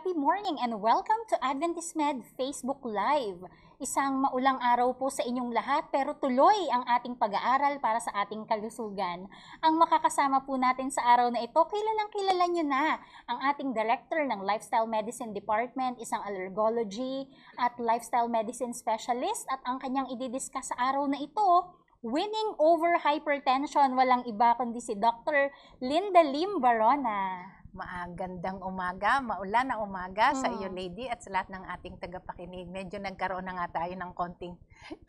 happy morning and welcome to Adventist Med Facebook Live. Isang maulang araw po sa inyong lahat pero tuloy ang ating pag-aaral para sa ating kalusugan. Ang makakasama po natin sa araw na ito, kilalang kilala nyo na ang ating Director ng Lifestyle Medicine Department, isang allergology at lifestyle medicine specialist, at ang kanyang ididiscuss sa araw na ito, winning over hypertension, walang iba kundi si Dr. Linda Lim Barona. Magandang umaga, maulan na umaga sa iyo, lady, at sa lahat ng ating tagapakinig. Medyo nagkaroon na nga tayo ng konting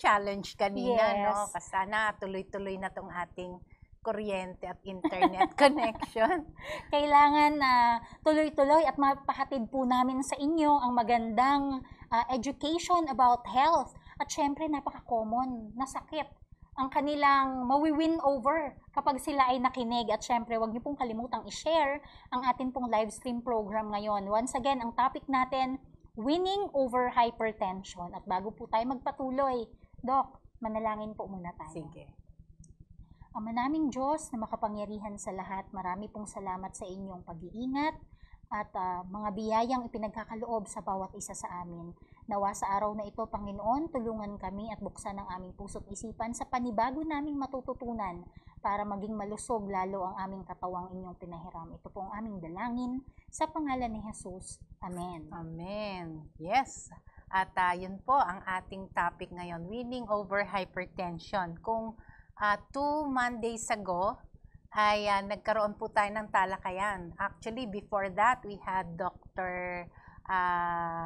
challenge kanina, no? Sana tuloy-tuloy na tong ating kuryente at internet connection. Kailangan na tuloy-tuloy at mapahatid po namin sa inyo ang magandang education about health. At syempre, napaka-common na sakit ang kanilang mawi-win over kapag sila ay nakinig. At syempre, huwag niyo pong kalimutang i-share ang atin pong live stream program ngayon. Once again, ang topic natin, winning over hypertension. At bago po tayo magpatuloy, Doc, manalangin po muna tayo. Sige. Ama naming Diyos na makapangyarihan sa lahat, marami pong salamat sa inyong pag-iingat at mga biyayang ipinagkakaloob sa bawat isa sa amin. Nawa sa araw na ito, Panginoon, tulungan kami at buksan ang aming puso't isipan sa panibago naming matututunan para maging malusog lalo ang aming katawang inyong pinahiram. Ito po ang aming dalangin sa pangalan ni Jesus. Amen. Amen. Yes. At yun po ang ating topic ngayon, winning over hypertension. Kung 2 Mondays ago, ay nagkaroon po tayo ng talakayan. Actually, before that, we had Dr.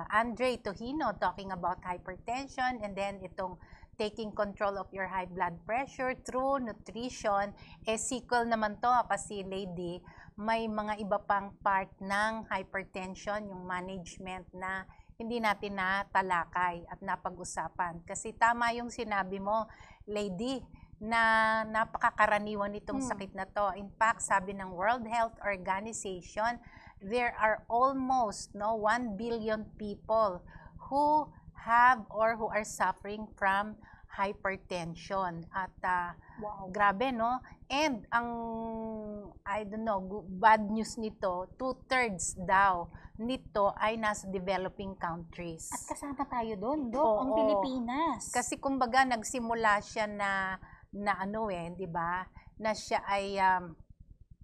Andre Tojino talking about hypertension, and then itong taking control of your high blood pressure through nutrition. Sequel naman to kasi lady, may mga iba pang part ng hypertension, yung management na hindi natin natalakay at napag-usapan. Kasi tama yung sinabi mo, lady, na napakakaraniwan itong sakit na to. In fact, sabi ng World Health Organization, there are almost 1 billion people who have or who are suffering from hypertension. At grabe, no? And ang, I don't know, bad news nito, 2/3 daw nito ay nasa developing countries. At kasama tayo doon, Dok, ang Pilipinas. Kasi kumbaga nagsimula siya na di ba? Na siya ay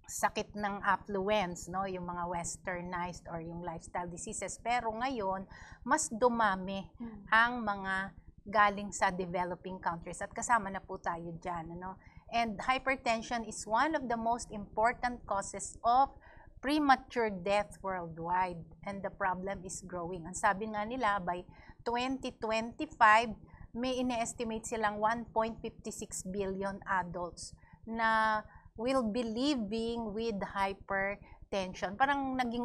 sakit ng affluence, no, yung mga westernized or yung lifestyle diseases. Pero ngayon, mas dumami ang mga galing sa developing countries at kasama na po tayo diyan, ano? And hypertension is one of the most important causes of premature death worldwide, and the problem is growing. Ang sabi nga nila, by 2025, may ine-estimate silang 1.56 billion adults na will be living with hypertension. Parang naging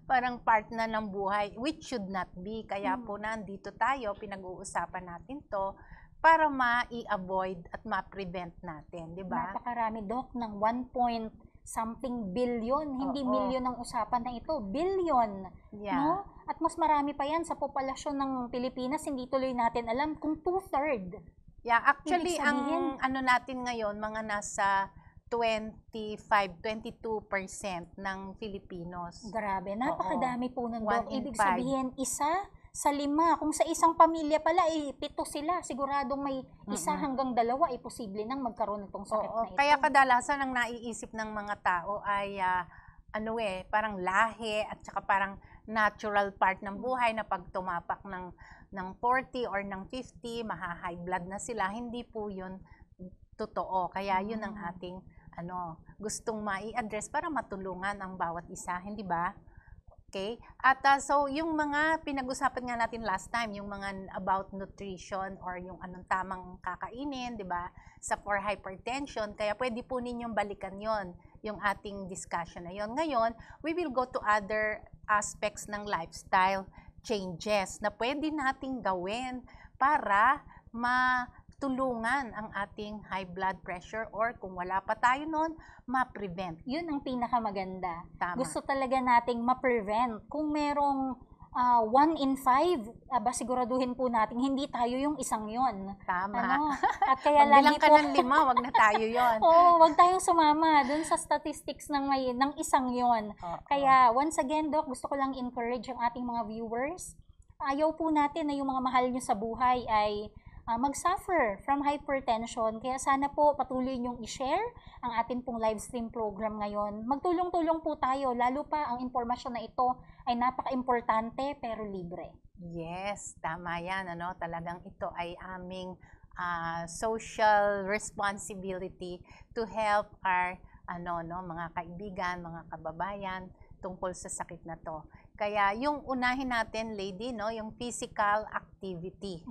parang part na ng buhay, which should not be. Kaya po nandito tayo, pinag-uusapan natin to para ma-avoid at ma-prevent natin, di ba? Napakarami, Doc, ng 1.something billion, hindi milyon ang usapan na ito, billion, no? At mas marami pa yan sa populasyon ng Pilipinas, hindi tuloy natin alam kung 2/3. Yeah, actually, ang natin ngayon, mga nasa 22% ng Filipinos. Grabe, napakadami po nun, Doc. Ibig sabihin, 1 sa 5. Kung sa isang pamilya pala, 7 sila. Siguradong may 1 hanggang 2, posible nang magkaroon nitong sakit na ito. Kaya kadalasan ang naiisip ng mga tao ay parang lahi at saka parang natural part ng buhay na pag tumapak ng 40 or ng 50, maha-high blood na sila. Hindi po yun totoo. Kaya yun ang ating gustong mai-address para matulungan ang bawat isa, hindi ba? Okay? At so yung mga pinag-usapan nga natin last time, yung mga about nutrition or yung anong tamang kakainin, di ba? For hypertension, kaya pwede po ninyong balikan yon, yung ating discussion na yon. Ngayon, we will go to other aspects ng lifestyle changes na pwede nating gawin para matulungan ang ating high blood pressure or kung wala pa tayo nun, ma-prevent. Yun ang pinakamaganda. Tama. Gusto talaga nating ma-prevent. Kung merong 1 in 5, siguraduhin po natin hindi tayo yung isang yon. Tama. Ano? At kaya Magbilang lagi ka po, ng 5, wag na tayo yon. oo, wag tayong sumama dun sa statistics ng isang yon. Oo. Kaya once again, Doc, gusto ko lang encourage ang ating mga viewers. Ayaw po natin na yung mga mahal nyo sa buhay ay mag-suffer from hypertension. Kaya sana po patuloy nyong i-share ang atin pong live stream program ngayon. Magtulong-tulong po tayo, lalo pa ang impormasyon na ito ay napaka-importante pero libre. Yes, tama yan. Ano? Talagang ito ay aming social responsibility to help our mga kaibigan, mga kababayan tungkol sa sakit na to. Kaya yung unahin natin, lady, no, yung physical activity.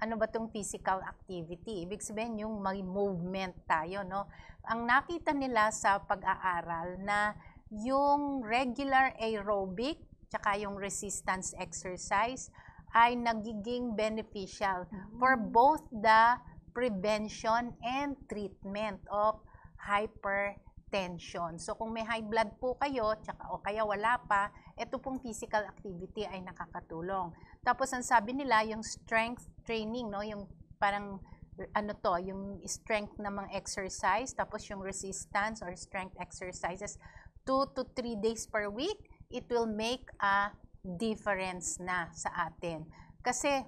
Ano ba tong physical activity? Ibig sabihin yung may movement tayo, no? Ang nakita nila sa pag-aaral na yung regular aerobic tsaka yung resistance exercise ay nagiging beneficial for both the prevention and treatment of hypertension. So kung may high blood po kayo tsaka, o kaya wala pa, ito pong physical activity ay nakakatulong. Tapos ang sabi nila, yung strength training, no, yung parang yung strength na mga exercise, tapos yung resistance or strength exercises 2 to 3 days per week, it will make a difference na sa atin. Kasi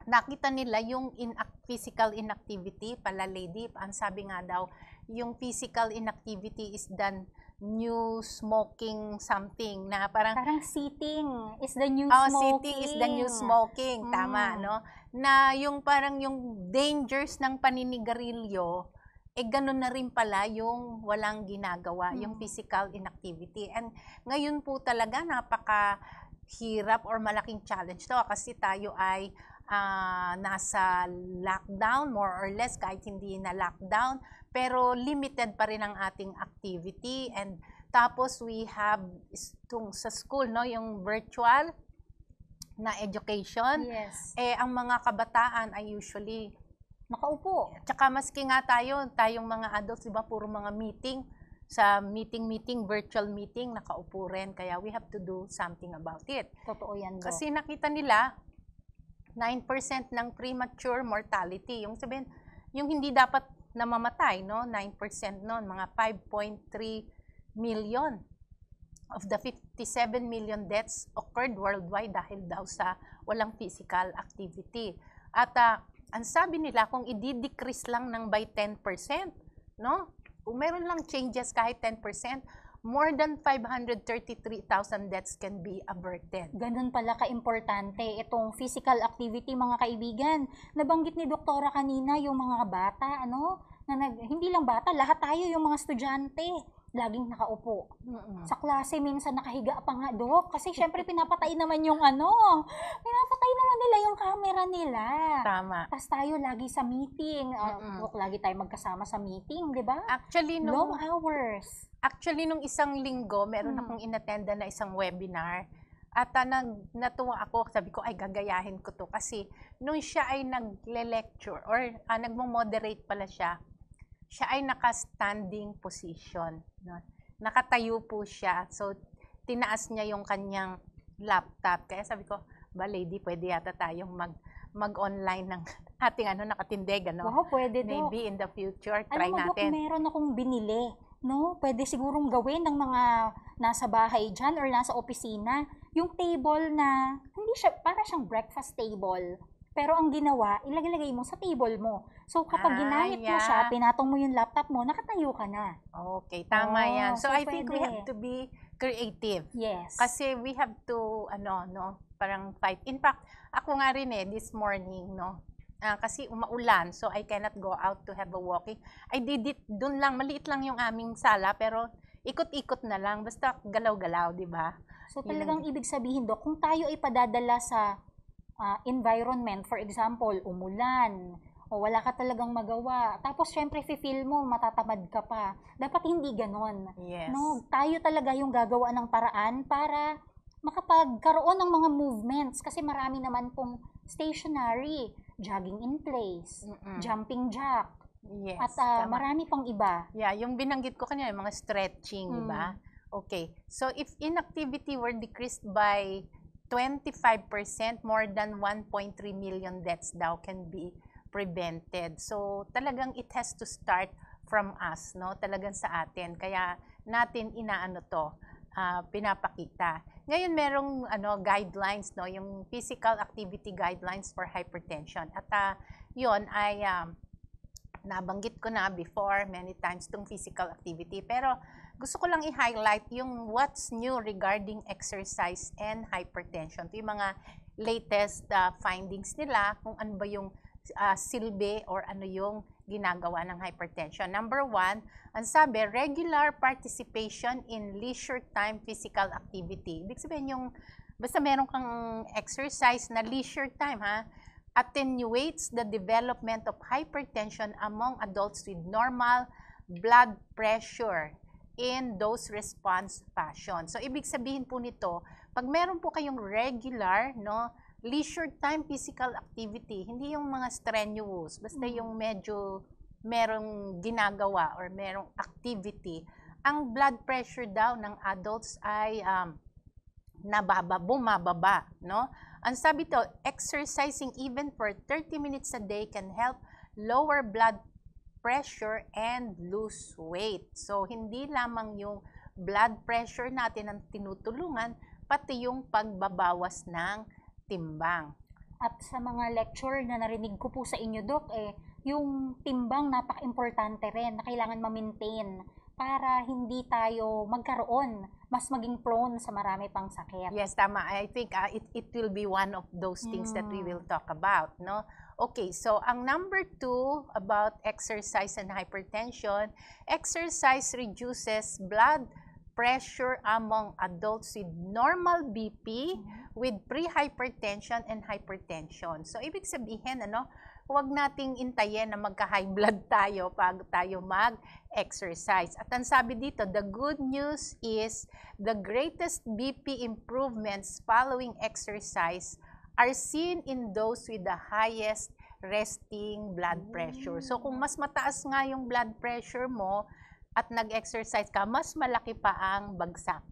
nakita nila yung physical inactivity pala, lady, ang sabi nga daw, yung physical inactivity is the new smoking something na parang sitting is the new smoking. Sitting is the new smoking, tama, no? Na yung parang yung dangers ng paninigarilyo, ganun na rin pala yung walang ginagawa, yung physical inactivity. And ngayon po talaga napakahirap or malaking challenge to kasi tayo ay nasa lockdown, more or less, kahit hindi na lockdown, pero limited pa rin ang ating activity. And tapos we have sa school, no, yung virtual na education. Yes. Ang mga kabataan ay usually nakaupo. Tsaka maski nga tayong mga adults, di ba, puro mga meeting, sa meeting, virtual meeting, nakaupo rin. Kaya we have to do something about it. Totoo yan, Doc. Kasi nakita nila, 9% ng premature mortality. Yung sabihin, yung hindi dapat namamatay, no? 9% noon, mga 5.3 million of the 57 million deaths occurred worldwide dahil daw sa walang physical activity. At ang sabi nila, kung i-decrease lang ng by 10%, no? Kung meron lang changes kahit 10%, more than 533,000 deaths can be averted. Ganun pala ka-importante itong physical activity, mga kaibigan. Nabanggit ni Doktora kanina yung mga bata, hindi lang bata, lahat tayo yung mga estudyante, laging nakaupo. Sa klase, minsan nakahiga pa nga, Dok. Kasi syempre pinapatay naman yung pinapatay naman nila yung camera nila. Tama. Tapos tayo lagi sa meeting. Dok, lagi tayo magkasama sa meeting, di ba? Actually, long hours. Actually, nung isang linggo, meron akong inattenda na isang webinar. At natuwa ako, sabi ko, ay gagayahin ko to. Kasi nung siya ay nagle-lecture or nagmo-moderate pala siya ay naka-standing position. No? Nakatayo po siya. So, tinaas niya yung kanyang laptop. Kaya sabi ko, lady, pwede yata tayong mag-online ng ating nakatindig. Wow, pwede, Dok. Maybe in the future, try natin. Dok, meron akong binili. No? Pwede sigurong gawin ng mga nasa bahay dyan or nasa opisina. Yung table na, hindi siya, para siyang breakfast table. Pero ang ginawa, ilagay mo sa table mo. So kapag ginamit mo siya, pinatong mo yung laptop mo, nakatayo ka na. Okay, tama yan. So I think we have to be creative. Yes. Kasi we have to, parang fight. In fact, ako nga rin this morning, kasi umaulan, so I cannot go out to have a walking. I did it dun lang, maliit lang yung aming sala, pero ikot-ikot na lang, basta galaw-galaw, di ba? So talagang ibig sabihin, Dok, kung tayo ay padadala sa environment, for example, umulan, o wala ka talagang magawa, tapos syempre feel mo, matatamad ka pa. Dapat hindi ganon. Yes. No? Tayo talaga yung gagawa ng paraan para makapagkaroon ng mga movements, kasi marami naman pong stationary, jogging in place, jumping jack, yes, at marami pang iba. Yeah, yung binanggit ko kanina, yung mga stretching, di ba? Okay. So if inactivity were decreased by 25%, more than 1.3 million deaths daw can be prevented. So talagang it has to start from us, no? Talagang sa atin. Kaya natin inaano to, pinapakita. Ngayon merong guidelines, no, yung physical activity guidelines for hypertension. At yon ay nabanggit ko na before many times tong physical activity. Pero gusto ko lang i-highlight yung what's new regarding exercise and hypertension. Ito yung mga latest findings nila kung ano ba yung silbi or ano yung ginagawa ng hypertension. Number 1, ang sabi, regular participation in leisure time physical activity. Ibig sabihin yung, basta meron kang exercise na leisure time, attenuates the development of hypertension among adults with normal blood pressure in dose response fashion. So, ibig sabihin po nito, pag meron po kayong regular, no, leisure time physical activity, hindi yung mga strenuous, basta yung medyo merong ginagawa or merong activity, ang blood pressure daw ng adults ay bumababa, no? Ang sabi to, exercising even for 30 minutes a day can help lower blood pressure and lose weight. So, hindi lamang yung blood pressure natin ang tinutulungan, pati yung pagbabawas ng timbang. At sa mga lecture na narinig ko po sa inyo, Doc, yung timbang napaka-importante rin na kailangan ma-maintain para hindi tayo magkaroon, mas maging prone sa marami pang sakit. Yes, tama. I think it will be one of those things that we will talk about, no? Okay, so ang number 2 about exercise and hypertension, exercise reduces blood pressure among adults with normal BP, with pre-hypertension and hypertension. So, ibig sabihin, huwag nating intayin na magka-high blood tayo pag tayo mag-exercise. At ang sabi dito, the good news is the greatest BP improvements following exercise are seen in those with the highest resting blood pressure. So, kung mas mataas nga yung blood pressure mo at nag-exercise ka, mas malaki pa ang bagsak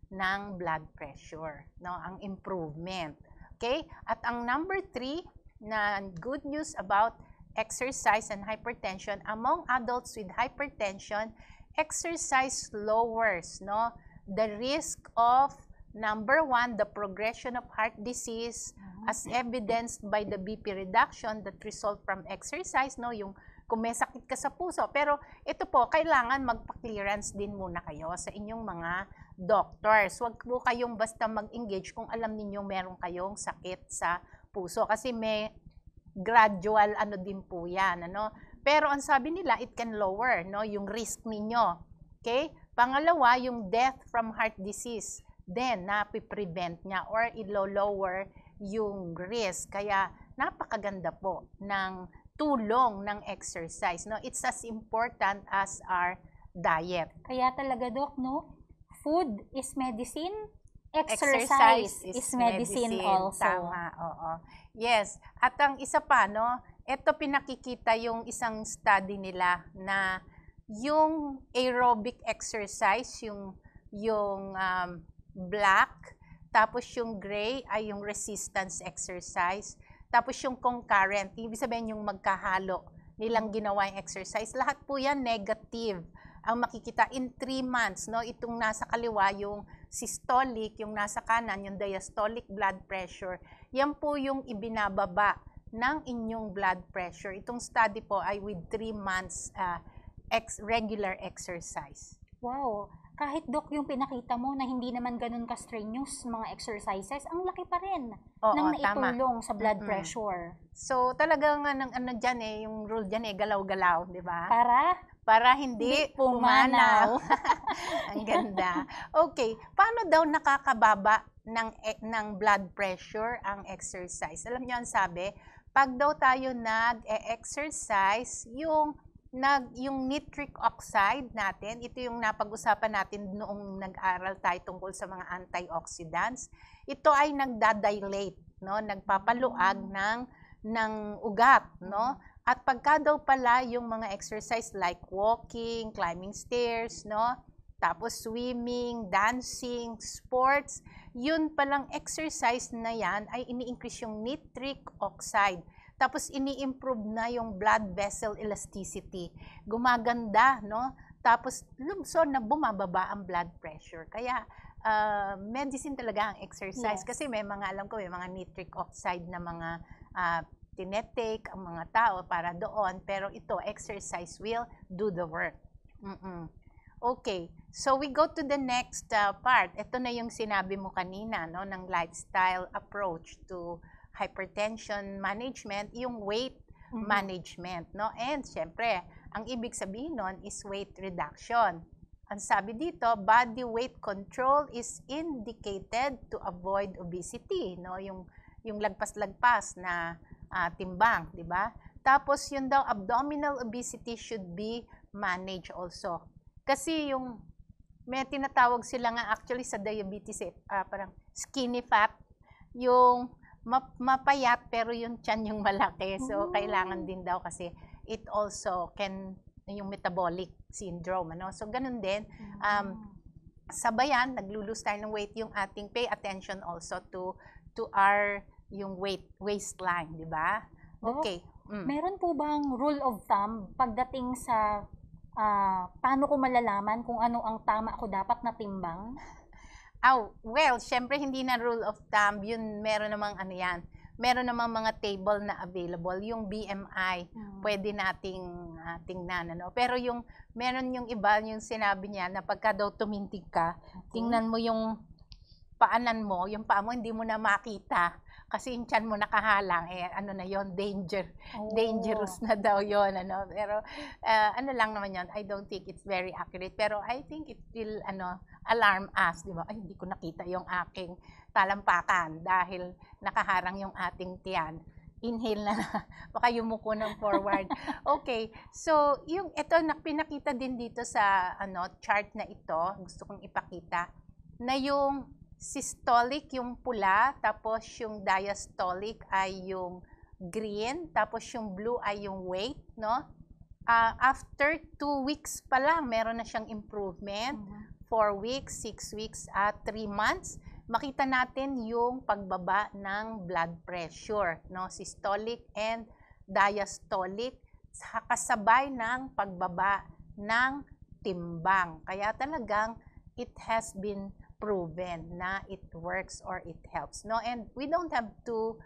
ng blood pressure, no? Ang improvement. Okay? At ang number 3 na good news about exercise and hypertension, among adults with hypertension, exercise lowers, no, the risk of number 1, the progression of heart disease as evidenced by the BP reduction that result from exercise, no, yung kung may sakit ka sa puso. Pero ito po, kailangan magpa-clearance din muna kayo sa inyong mga doctors. Huwag po kayong basta mag-engage kung alam ninyong meron kayong sakit sa puso. Kasi may gradual din po yan. Pero ang sabi nila, it can lower, no, yung risk ninyo. Okay? Pangalawa, yung death from heart disease. Then, napiprevent niya or ilo-lower yung risk. Kaya, napakaganda po ng tulong ng exercise, no? It's as important as our diet. Kaya talaga, Doc, no? Food is medicine, exercise is medicine also. Tama, oo. Yes. At ang isa pa, no? Ito pinakikita yung isang study nila na yung aerobic exercise, yung black, tapos yung gray ay yung resistance exercise. Tapos yung concurrent, ibig sabihin yung magkahalo nilang ginawa yung exercise, lahat po yan negative ang makikita in 3 months. No? Itong nasa kaliwa, yung systolic, yung nasa kanan, yung diastolic blood pressure, yan po yung ibinababa ng inyong blood pressure. Itong study po ay with 3 months regular exercise. Wow! Kahit, Doc, yung pinakita mo na hindi naman ganun ka-strenuous mga exercises, ang laki pa rin ng naitulong sa blood pressure. So, talagang dyan yung rule dyan galaw-galaw, di ba? Para hindi pumanaw. Ang ganda. Okay, paano daw nakakababa ng blood pressure ang exercise? Alam niyo ang sabi, pag daw tayo nag-exercise, yung nitric oxide natin, ito yung napag-usapan natin noong nag-aral tayo tungkol sa mga antioxidants. Ito ay nagdadilate, no? Nagpapaluag ng ugat, no? At pagka daw pala yung mga exercise like walking, climbing stairs, no? Tapos swimming, dancing, sports, yun palang exercise na yan ay ini-increase yung nitric oxide. Tapos ini-improve na yung blood vessel elasticity. Gumaganda, no? Tapos lumusod na bumababa ang blood pressure. Kaya medicine talaga ang exercise. Yes. Kasi may mga, alam ko, may mga nitric oxide na mga tinetake ang mga tao para doon. Pero ito, exercise will do the work. Okay, so we go to the next part. Ito na yung sinabi mo kanina, no, ng lifestyle approach to hypertension management, yung weight management, no? And syempre, ang ibig sabihin nun is weight reduction. Ang sabi dito, body weight control is indicated to avoid obesity, no? Yung lagpas-lagpas na timbang, di ba? Tapos yun daw, abdominal obesity should be managed also. Kasi yung may tinatawag sila nga actually sa diabetes, parang skinny fat, yung mapayat pero yung tiyan yung malaki. So, kailangan din daw kasi it also can, yung metabolic syndrome, ano? So, ganun din. Sabayan, naglulose tayo ng weight, yung ating pay attention also to our, yung waistline, di ba? Okay. Meron po bang rule of thumb pagdating sa paano ko malalaman kung ano ang tama ko dapat na timbang? Well, syempre hindi na rule of thumb, yun meron namang ano yan. Meron namang mga table na available, yung BMI, pwede nating tingnan, ano. Pero yung meron yung iba, yung sinabi niya na pagka daw tumintig ka, tingnan mo yung paanan mo, yung paa mo hindi mo na makita. Kasi yung tiyan mo nakahalang, ano na yon, dangerous na daw yon, ano. Pero ano lang naman yon, I don't think it's very accurate. Pero I think it will alarm us, di ba? Ay, hindi ko nakita yung aking talampakan dahil nakaharang yung ating tiyan. Inhale na, baka yumuko ng forward. Okay, so yung ito pinakita din dito sa chart na ito, gusto kong ipakita na yung systolic yung pula, tapos yung diastolic ay yung green, tapos yung blue ay yung weight, no? After 2 weeks pa lang, meron na siyang improvement. 4 weeks, 6 weeks, 3 months, makita natin yung pagbaba ng blood pressure, no? Systolic and diastolic, kasabay ng pagbaba ng timbang. Kaya talagang it has been proven na it works or it helps, no? And we don't have to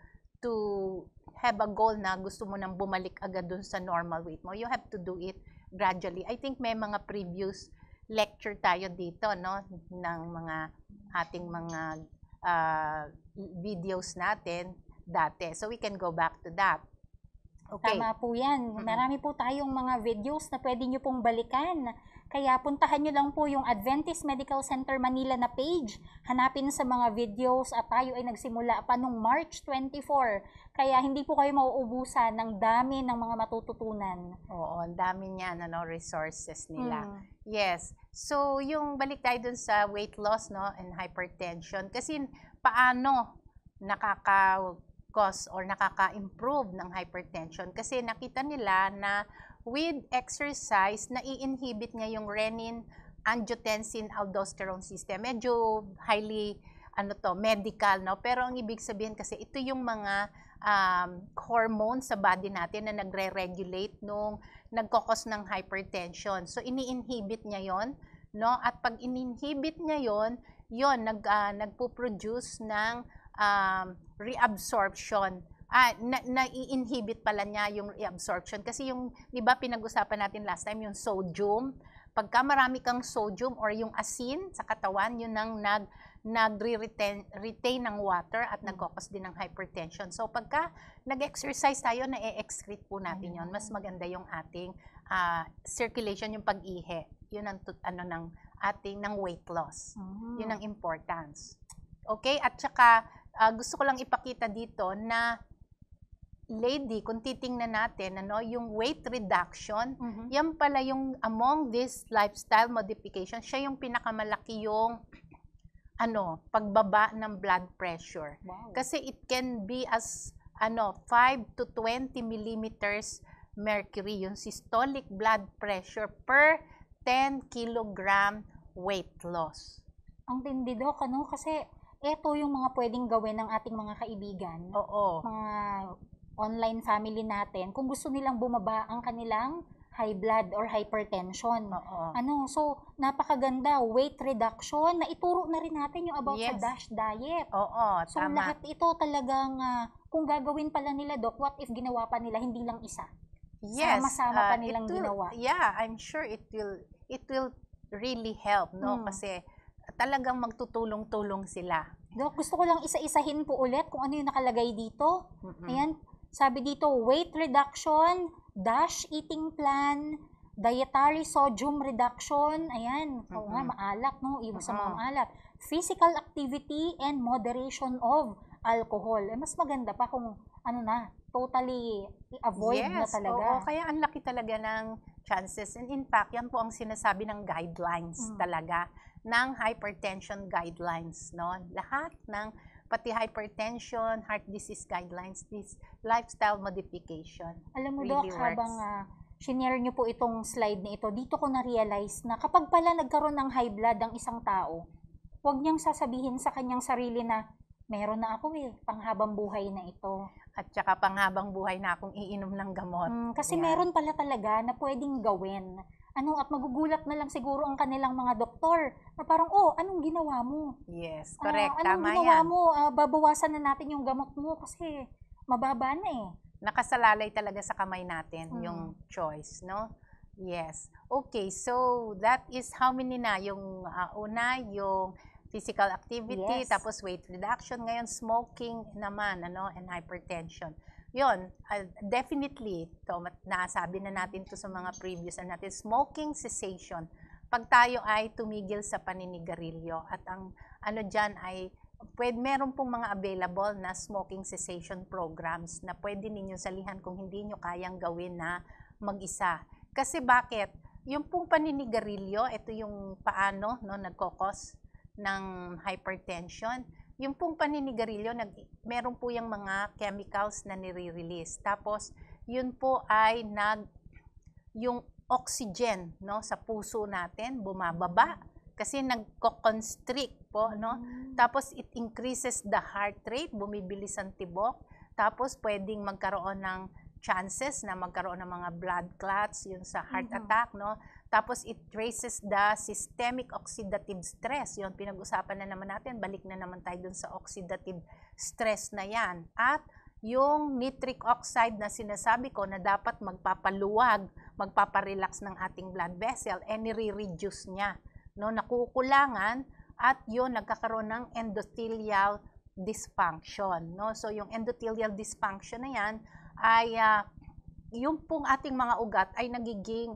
have a goal na gusto mo nang bumalik agad dun sa normal weight mo. You have to do it gradually. I think may mga previous lecture tayo dito, no, ng mga ating mga videos natin dati. So we can go back to that. Okay. Tama po yan. Marami po tayong mga videos na pwede nyo pong balikan. Kaya puntahan nyo lang po yung Adventist Medical Center Manila na page. Hanapin sa mga videos at tayo ay nagsimula pa nung March 24. Kaya hindi po kayo mauubusan ng dami ng mga matututunan. Oo, ang dami niyan, resources nila. Yes. So, yung balik tayo dun sa weight loss, no, and hypertension. Kasi paano nakaka-cause or nakaka-improve ng hypertension? Kasi nakita nila na with exercise, nai-inhibit niya yung renin, angiotensin, aldosterone system. Medyo highly, medical, no? Pero ang ibig sabihin kasi, ito yung mga hormones sa body natin na nagre-regulate nung nagkokos ng hypertension. So, ini-inhibit niya yon, no? At pag in-inhibit niya yon, nagpo-produce ng reabsorption. Na-i-inhibit pala niya yung reabsorption. Kasi yung, di ba, pinag-usapan natin last time, yung sodium. Pagka marami kang sodium or yung asin sa katawan, yun ang nag-retain ng water at nagkokos din ng hypertension. So, pagka nag-exercise tayo, na-excrete po natin yon. Mas maganda yung ating circulation, yung pag-ihi. Yun ang ng weight loss. Yun ang importance. Okay? At saka, gusto ko lang ipakita dito na lady, kung titingnan natin, yung weight reduction, yan pala yung among this lifestyle modification, siya yung pinakamalaki yung pagbaba ng blood pressure. Wow. Kasi it can be as 5 to 20 millimeters mercury, yung systolic blood pressure per 10 kilogram weight loss. Ang tindi, Doc, kasi eto yung mga pwedeng gawin ng ating mga kaibigan, Oo. mga online family natin, kung gusto nilang bumaba ang kanilang high blood or hypertension. Oo. So, napakaganda, weight reduction, na ituro na rin natin yung about sa Yes. DASH diet. Oo, So, tama. lahat ito talagang, kung gagawin pala nila, Doc, what if ginawa pa nila, hindi lang isa? Yes, Sama-sama pa nilang ginawa. Yeah, I'm sure it will really help, no? Kasi talagang magtutulong-tulong sila. Doc, gusto ko lang isa-isahin po ulit kung ano yung nakalagay dito. Ayan, sabi dito, weight reduction, DASH eating plan, dietary sodium reduction, ayan, oo nga, maalat, no? Iwas sa mga maalat. Physical activity and moderation of alcohol. Mas maganda pa kung totally avoid na talaga. Oo, kaya ang laki talaga ng chances. And in fact, yan po ang sinasabi ng guidelines talaga, ng hypertension guidelines, no? Lahat ng pati hypertension, heart disease guidelines, this lifestyle modification. Alam mo, really Doc, works. habang shinare nyo po itong slide na ito, dito ko na-realize na kapag pala nagkaroon ng high blood ang isang tao, huwag niyang sasabihin sa kanyang sarili na, meron na ako panghabang buhay na ito. At saka panghabang buhay na akong iinom ng gamot. Kasi meron pala talaga na pwedeng gawin. At magugulat na lang siguro ang kanilang mga doktor na parang, anong ginawa mo? Yes, correct. Anong Tama ginawa yan. mo? Babawasan na natin yung gamot mo kasi mababa na Nakasalalay talaga sa kamay natin yung choice, no? Yes. Okay, so that is how many na? Yung una, yung physical activity, Yes. tapos weight reduction. Ngayon, smoking naman, and hypertension. Yun, definitely, nasabi na natin to sa mga previous natin, smoking cessation. Pag tayo ay tumigil sa paninigarilyo at ang dyan ay meron pong mga available na smoking cessation programs na pwede ninyo salihan kung hindi nyo kayang gawin na mag-isa. Kasi bakit? Yung pong paninigarilyo, ito yung paano nagkokos ng hypertension. Yung pong paninigarilyo, meron po yung mga chemicals na nire-release. Tapos, yun po ay yung oxygen sa puso natin bumababa kasi nagko-constrict po, Tapos, it increases the heart rate, bumibilis ang tibok. Tapos, pwedeng magkaroon ng chances na magkaroon ng mga blood clots, yun sa heart attack, Tapos, it raises the systemic oxidative stress. Yun, pinag-usapan na naman natin. Balik na naman tayo dun sa oxidative stress na yan. At yung nitric oxide na sinasabi ko na dapat magpapaluwag, magpaparelax ng ating blood vessel, nire-reduce niya. Nakukulangan at yun, nagkakaroon ng endothelial dysfunction. So, yung endothelial dysfunction na yan ay yung pong ating mga ugat ay nagiging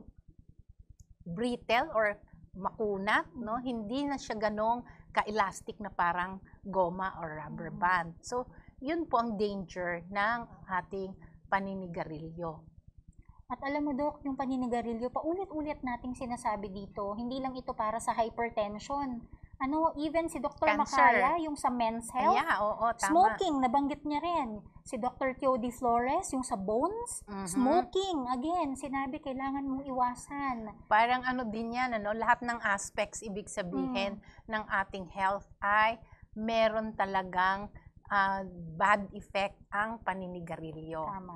brittle or makunat, Hindi na siya ganong ka-elastic na parang goma or rubber band. So, yun po ang danger ng ating paninigarilyo. At alam mo, Doc, yung paninigarilyo, paulit-ulit nating sinasabi dito, hindi lang ito para sa hypertension. Even si Dr. Cancer. Makaya, yung sa men's health, Oo, tama. smoking, nabanggit niya rin. Si Dr. Teody Flores, yung sa bones, smoking, again, sinabi, kailangan mong iwasan. Parang din yan, lahat ng aspects, ibig sabihin, ng ating health ay meron talagang bad effect ang paninigarilyo. Tama.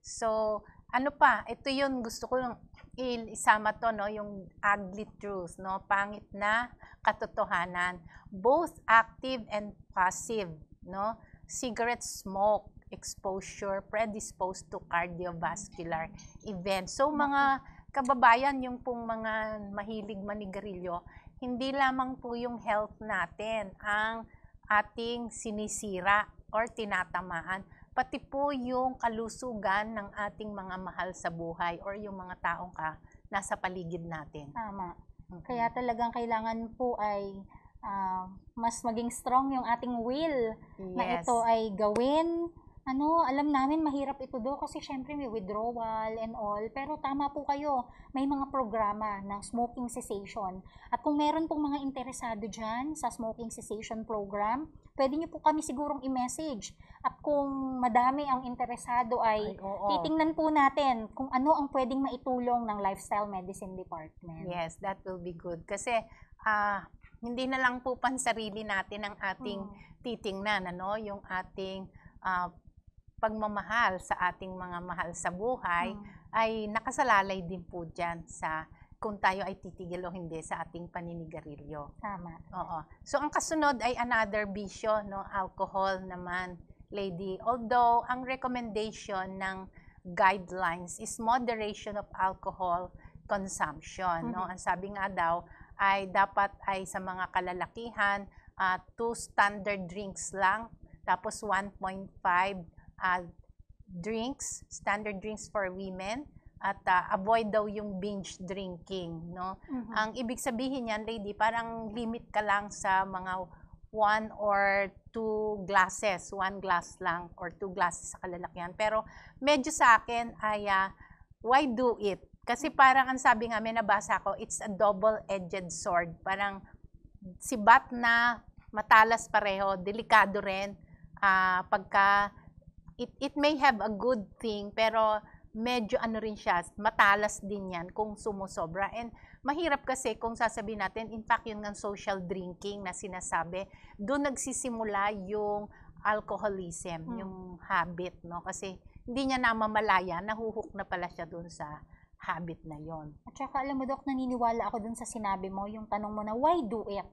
So, ito yun, gusto ko isama to, yung ugly truth, pangit na katotohanan. Both active and passive, cigarette smoke exposure predisposed to cardiovascular events. So, mga kababayan, yung pong mga mahilig manigarilyo, hindi lamang po yung health natin ang ating sinisira or tinatamaan, pati po yung kalusugan ng ating mga mahal sa buhay or yung mga taong nasa paligid natin. Tama. Kaya talagang kailangan po ay mas maging strong yung ating will na ito ay gawin. Alam namin mahirap ito kasi syempre may withdrawal and all. Pero tama po kayo, may mga programa ng smoking cessation. At kung meron pong mga interesado dyan sa smoking cessation program, pwede nyo po kami sigurong i-message. At kung madami ang interesado ay titingnan po natin kung ano ang pwedeng maitulong ng Lifestyle Medicine Department. Yes, that will be good. Kasi hindi na lang po pansarili natin ang ating titingnan, ano, yung ating pagmamahal sa ating mga mahal sa buhay ay nakasalalay din po dyan sa kung tayo ay titigil o hindi sa ating paninigarilyo. Tama. Oo. So, ang kasunod ay another bisyo, no? Alcohol naman, lady. Although, ang recommendation ng guidelines is moderation of alcohol consumption, no? Ang sabi nga daw ay dapat ay sa mga kalalakihan, 2 standard drinks lang, tapos 1.5 drinks, standard drinks for women, at avoid daw yung binge drinking, no? Ang ibig sabihin niyan, lady, parang limit ka lang sa mga 1 or 2 glasses, 1 glass lang or 2 glasses sa kalalakihan. Pero medyo sa akin ay why do it? Kasi parang ang sabi nga, may nabasa ko, it's a double-edged sword. Parang sibat na matalas pareho, delikado rin pagka it may have a good thing, pero medyo ano rin siya, matalas din yan kung sumusobra. And mahirap kasi kung sasabihin natin, in fact, yun ng social drinking na sinasabi, doon nagsisimula yung alcoholism, yung habit, no? Kasi hindi niya namamalaya, nahuhook na pala siya doon sa habit na yon. At saka alam mo, Dok, naniniwala ako dun sa sinabi mo, yung tanong mo na, why do it?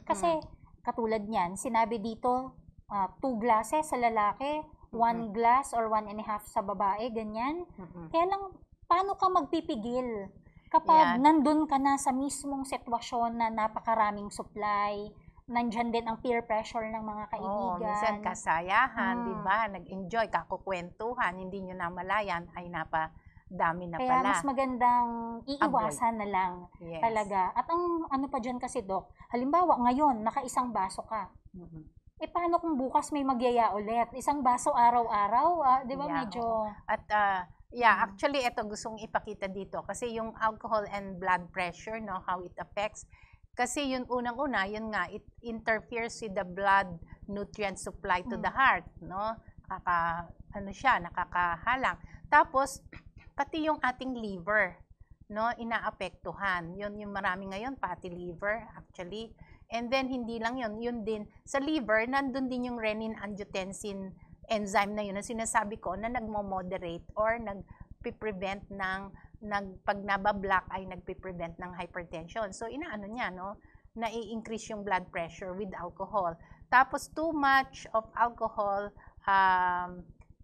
Kasi katulad niyan, sinabi dito, 2 glasses sa lalaki, 1 glass or 1.5 sa babae, ganyan. Kaya lang, paano ka magpipigil kapag nandun ka na sa mismong sitwasyon na napakaraming supply, nandyan din ang peer pressure ng mga kaibigan. Minsan kasayahan, di ba? Nag-enjoy, kakukwentuhan, hindi nyo namalayan, ay napadami na Kaya pala. mas magandang iiwasan na lang talaga. At ang ano pa dyan kasi, Dok, halimbawa ngayon, naka-1 baso ka. Paano kung bukas may magyaya ulit? 1 baso araw-araw, di ba medyo... At actually, ito gustong ipakita dito. Kasi yung alcohol and blood pressure, no, how it affects. Kasi yun unang-una, yun nga, it interferes with the blood nutrient supply to the heart, no? Nakakahalang. Tapos, pati yung ating liver, no, inaapektuhan. Yun yung marami ngayon, fatty liver, actually. And then, hindi lang yun din, sa liver, nandun din yung renin-angiotensin enzyme na yun, na sinasabi ko, na nagmo-moderate or nagpiprevent ng, pag nabablock ay nagpiprevent ng hypertension. So, inaano niya, no, na-i-increase yung blood pressure with alcohol. Tapos, too much of alcohol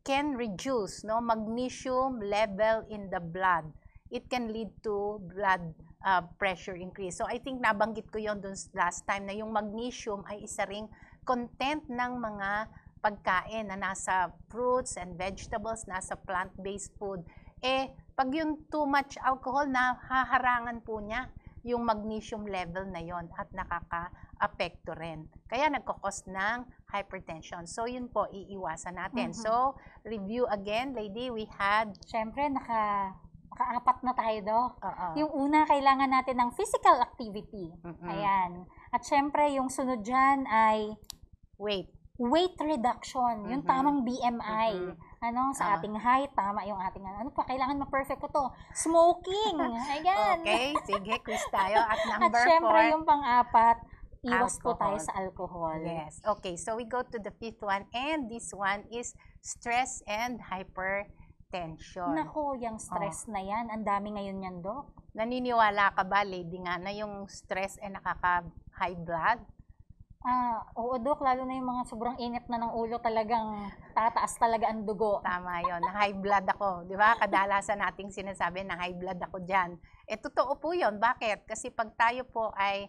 can reduce, no, magnesium level in the blood. It can lead to blood pressure increase. So, I think nabanggit ko yon dun last time na yung magnesium ay isa ring content ng mga pagkain na nasa fruits and vegetables, nasa plant-based food. Pag yung too much alcohol, nahaharangan po niya yung magnesium level na yon at nakaka-apekto rin. Kaya nagkakos ng hypertension. So, yun po, iiwasan natin. So, review again, lady, we had... Siyempre, naka-4 na tayo, Dok. Yung una, kailangan natin ng physical activity. Ayan. At syempre, yung sunod dyan ay weight reduction. Yung tamang BMI. Sa ating height, tama yung ating, kailangan ma-perfect ko to. Smoking. Ayan. Okay, sige, quiz tayo. At number 4. At syempre, yung pang-4, iwas po tayo sa alcohol. Yes. Okay, so we go to the 5th one. And this one is stress and hypertension. Naku, yung stress na yan. Ang dami ngayon yan, Dok. Naniniwala ka ba, lady, nga na yung stress ay nakaka-high blood? Oo, Dok, lalo na yung mga sobrang init na ng ulo, talagang tataas talaga ang dugo. Tama yun, na high blood ako. Di ba? Kadalasan nating sinasabi na high blood ako dyan. Totoo po yun. Bakit? Kasi pag tayo po ay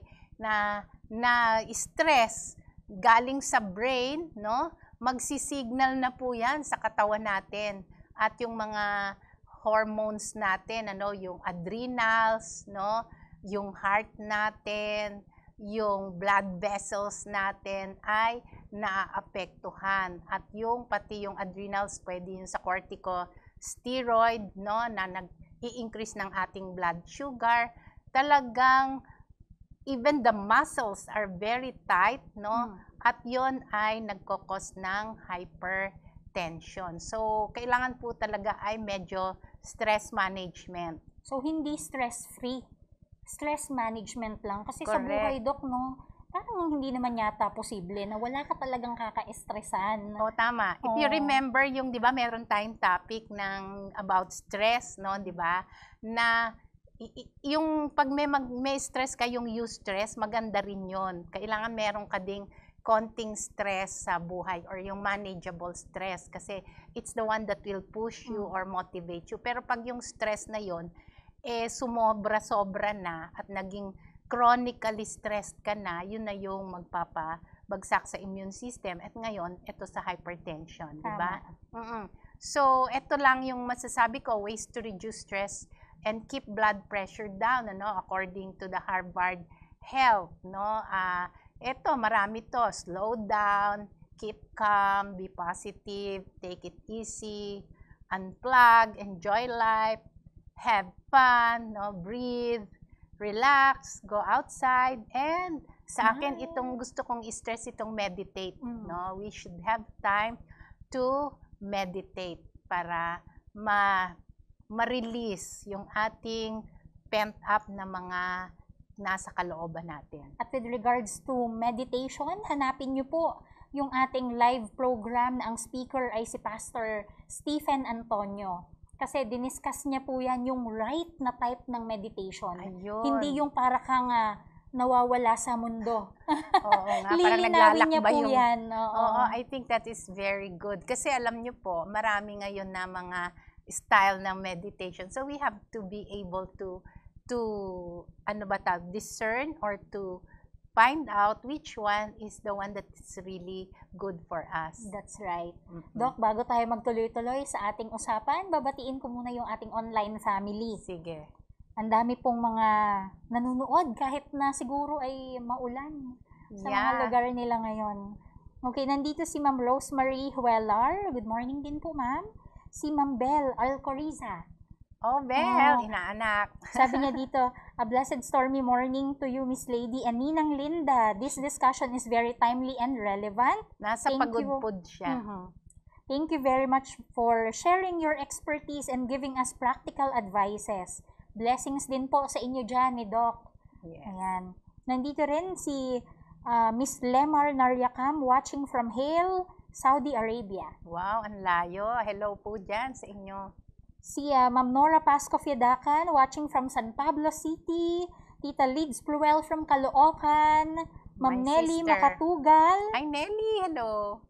na-stress galing sa brain, no? Magsisignal na po yan sa katawan natin. At yung mga hormones natin, yung adrenals, no? Yung heart natin, yung blood vessels natin ay naaapektuhan. At pati yung adrenals, pwede yun sa corticosteroid, no, na nag-i-increase ng ating blood sugar. Talagang, even the muscles are very tight, no, at yon ay nagkokos ng hypertension. So, kailangan po talaga ay medyo stress management. So, hindi stress-free. Stress management lang. Kasi Correct. sa buhay, Dok, no, parang hindi naman yata posible na wala ka talagang kaka-estresan. O, tama. If you Oo. remember yung, di ba, meron tayong topic ng about stress, no, di ba? Na yung pag may stress ka, yung eustress, maganda rin yun. Kailangan meron ka ding konting stress sa buhay or yung manageable stress kasi it's the one that will push you or motivate you. Pero pag yung stress na yon sumobra-sobra na at naging chronically stressed ka na, yun na yung magpapabagsak sa immune system. At ngayon, ito sa hypertension, di ba? So, ito lang yung masasabi ko, ways to reduce stress and keep blood pressure down, according to the Harvard Health, ito, marami to. Slow down, keep calm, be positive, take it easy, unplug, enjoy life, have fun, breathe, relax, go outside, and sa akin, itong gusto kong i-stress, itong meditate, We should have time to meditate para ma-release yung ating pent-up na mga nasa kalooban natin. At with regards to meditation, hanapin niyo po yung ating live program na ang speaker ay si Pastor Stephen Antonio. Kasi diniscuss niya po yan yung right na type ng meditation. Ayun. Hindi yung para kang nawawala sa mundo. Oo nga, parang Lilinawin niya naglalakbay po yung... yan. Oo, I think that is very good. Kasi alam niyo po, marami ngayon na mga style ng meditation. So we have to be able to discern or to find out which one is the one that is really good for us. That's right. Doc, bago tayo magtuloy-tuloy sa ating usapan, babatiin ko muna yung ating online family. Sige. Ang dami pong mga nanonood kahit na siguro ay maulan sa mga lugar nila ngayon. Okay, nandito si Ma'am Rosemary Huelar. Good morning din po, ma'am. Si Ma'am Belle Alcoriza. Oh, Belle, inaanak. Sabi niya dito, a blessed stormy morning to you, Miss Lady and Ninang Linda. This discussion is very timely and relevant. Nasa pagudpod siya. Thank you very much for sharing your expertise and giving us practical advices. Blessings din po sa inyo dyan ni Doc. Yes. Ayan. Nandito rin si Miss Lemar Naryakam watching from Hale, Saudi Arabia. Wow, ang layo. Hello po dyan sa inyo. Si Ma'am Nora Pasco Fiadacan watching from San Pablo City. Tita Lids Pluel from Caloocan. Ma'am Nelly Makatugal. Hi Nelly, hello.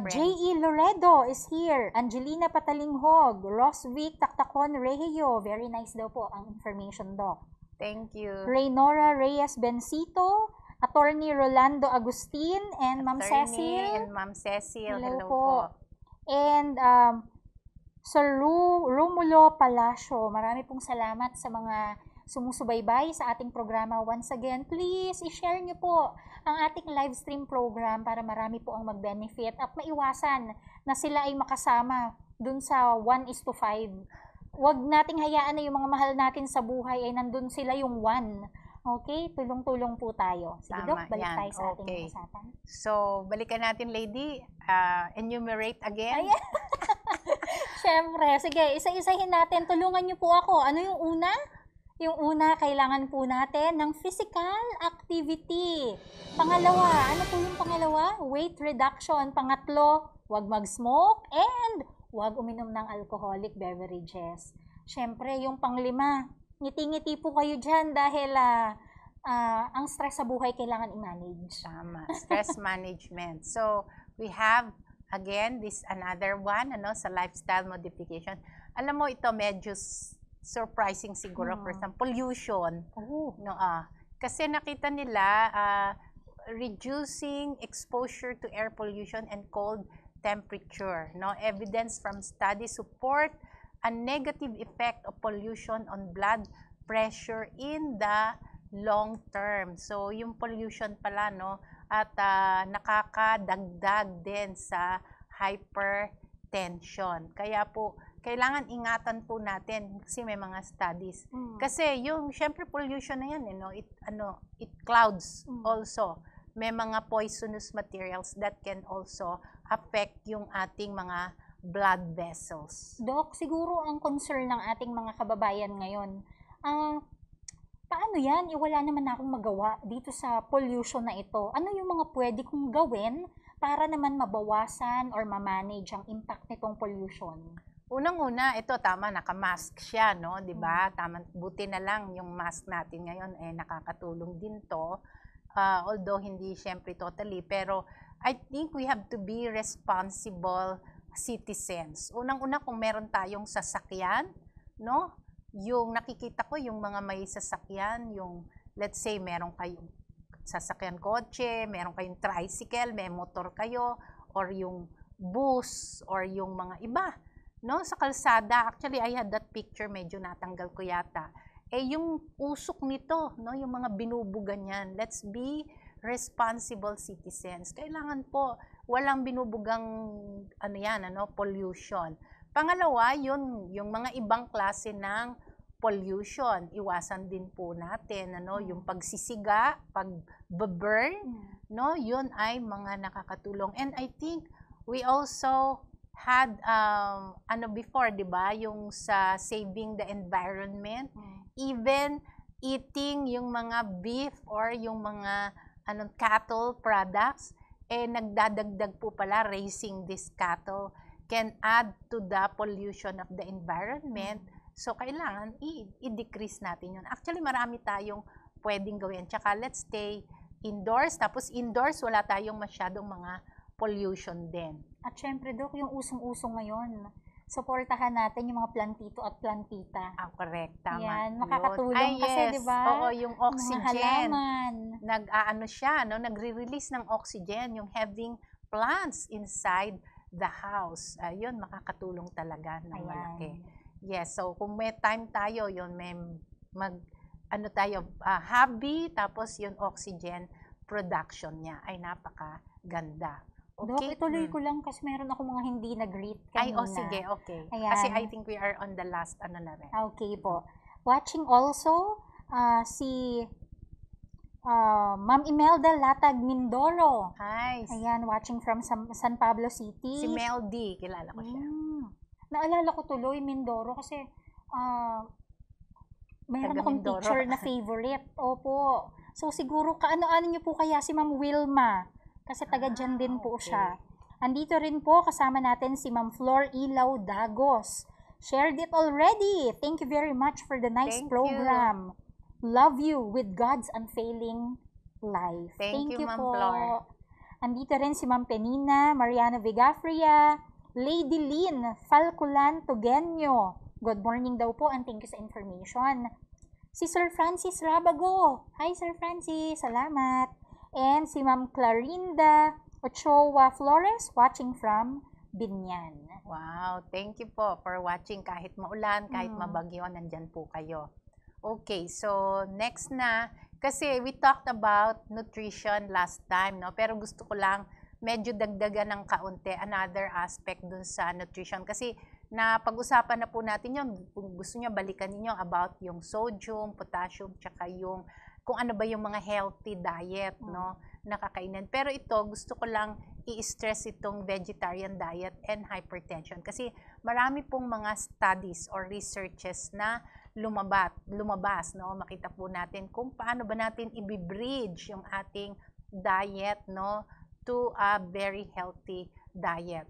J.E. Loredo is here. Angelina Patalinghog. Rosvic Taktakon Regio. Very nice daw po ang information, Doc. Thank you. Reynora Reyes Bencito. Attorney Rolando Agustin and Ma'am Cecil. And Ma'am Cecil, hello po. po. And Sir Romulo Palacio, marami pong salamat sa mga sumusubaybay sa ating programa. Once again, please i-share nyo po ang ating live stream program para marami po ang mag-benefit at maiwasan na sila ay makasama dun sa 1:5. Huwag nating hayaan na yung mga mahal natin sa buhay ay nandun sila yung 1. Okay? Tulong-tulong po tayo. Sige, Doc, balik tayo sa ating usapan. So, balikan natin, Lady. Enumerate again. Ayan. Siyempre, sige, isa-isahin natin. Tulungan niyo po ako. Ano yung una? Yung una, kailangan po natin ng physical activity. Pangalawa, ano po yung pangalawa? Weight reduction. Pangatlo, huwag mag-smoke and huwag uminom ng alcoholic beverages. Siyempre, yung panglima, ngiti-ngiti po kayo dyan dahil ang stress sa buhay kailangan i-manage. Tama, stress management. So, we have again, this another one, sa lifestyle modification. Alam mo, ito medyo surprising siguro for some pollution. Kasi nakita nila, reducing exposure to air pollution and cold temperature. Evidence from studies support a negative effect of pollution on blood pressure in the long term. So, yung pollution pala, at nakakadagdag din sa hypertension. Kaya po, kailangan ingatan po natin kasi may mga studies. Kasi yung, syempre pollution na yan, it clouds also. May mga poisonous materials that can also affect yung ating mga blood vessels. Doc, siguro ang concern ng ating mga kababayan ngayon, paano yan? Wala naman akong magawa dito sa pollution na ito. Ano yung mga pwede kong gawin para naman mabawasan or ma-manage ang impact nitong pollution? Unang-una, ito tama, naka-mask siya, no? 'Di ba? Tama, buti na lang yung mask natin ngayon nakakatulong din 'to. Although hindi syempre totally, pero I think we have to be responsible citizens. Unang-una, kung meron tayong sasakyan, no? Yung nakikita ko yung mga may sasakyan, yung let's say meron kayong sasakyan kotse, meron kayong tricycle, may motor kayo, or yung bus, or yung mga iba, no? Sa kalsada, actually I had that picture, medyo natanggal ko yata. Yung usok nito, no? Yung mga binubugan yan. Let's be responsible citizens. Kailangan po walang binubugang pollution. Pangalawa, yung mga ibang klase ng pollution. Iwasan din po natin yung pagsisiga, pag-burn, no? Yun ay mga nakakatulong. And I think we also had before, 'di ba, yung sa saving the environment, even eating yung mga beef or yung mga cattle products, nagdadagdag po pala, raising this cattle can add to the pollution of the environment. So, kailangan i-decrease natin yun. Actually, marami tayong pwedeng gawin. Tsaka, let's stay indoors. Tapos, indoors, wala tayong masyadong mga pollution din. At syempre, Dok, yung usong-usong ngayon, suportahan natin yung mga plantito at plantita. Correct. Tama. Yan, makakatulong kasi, yes. di ba? Oo, yung oxygen. Mga siya, nagre-release ng oxygen, yung having plants inside the house. Yun, makakatulong talaga ng malaki. Yes, so kung may time tayo, yun, may hobby, tapos yung oxygen production niya ay napakaganda. Okay. Dok, ituloy ko lang kasi meron ako mga hindi nag-greet kanina. Sige, okay. Ayan. Kasi I think we are on the last na rin. Okay po. Watching also, si Ma'am Imelda Latag Mindoro. Hi. Ayan, watching from San Pablo City. Si Mel D, kilala ko siya. Naalala ko tuloy Mindoro kasi mayroon akong teacher na favorite. Opo. So siguro kaano-ano niyo po kaya si Ma'am Wilma? Kasi taga dyan din po siya. Andito rin po kasama natin si Ma'am Flor Ilaw Dagos. Shared it already. Thank you very much for the nice program. Love you with God's unfailing life. Thank you Ma'am Flor. Andito rin si Ma'am Penina, Mariana Vigafria, Lady Lynn Falculan Tugenyo. Good morning daw po and thank you sa information. Si Sir Francis Rabago. Hi Sir Francis, salamat. And si Ma'am Clarinda Ochoa Flores watching from Binyan. Wow, thank you po for watching. Kahit maulan, kahit mabagyo, nandyan po kayo. Okay, so next na, kasi we talked about nutrition last time, no? Pero gusto ko lang medyo dagdagan ng kaunti, another aspect dun sa nutrition. Kasi pag-usapan na po natin yun, kung gusto nyo, balikan niyo about yung sodium, potassium, tsaka yung kung ano ba yung mga healthy diet, no, nakakainan. Pero ito, gusto ko lang i-stress itong vegetarian diet and hypertension. Kasi marami pong mga studies or researches na lumabas, no, makita po natin kung paano ba natin i-bridge yung ating diet, no, to a very healthy diet.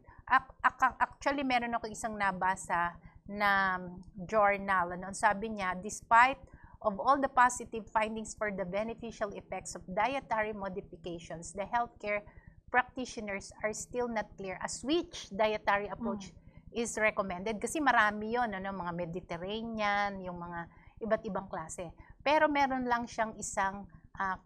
Actually, meron ako isang nabasa na journal, ano, sabi niya, despite of all the positive findings for the beneficial effects of dietary modifications, the healthcare practitioners are still not clear as which dietary approach is recommended. Kasi marami yun, mga Mediterranean, yung mga iba't ibang klase. Pero meron lang siyang isang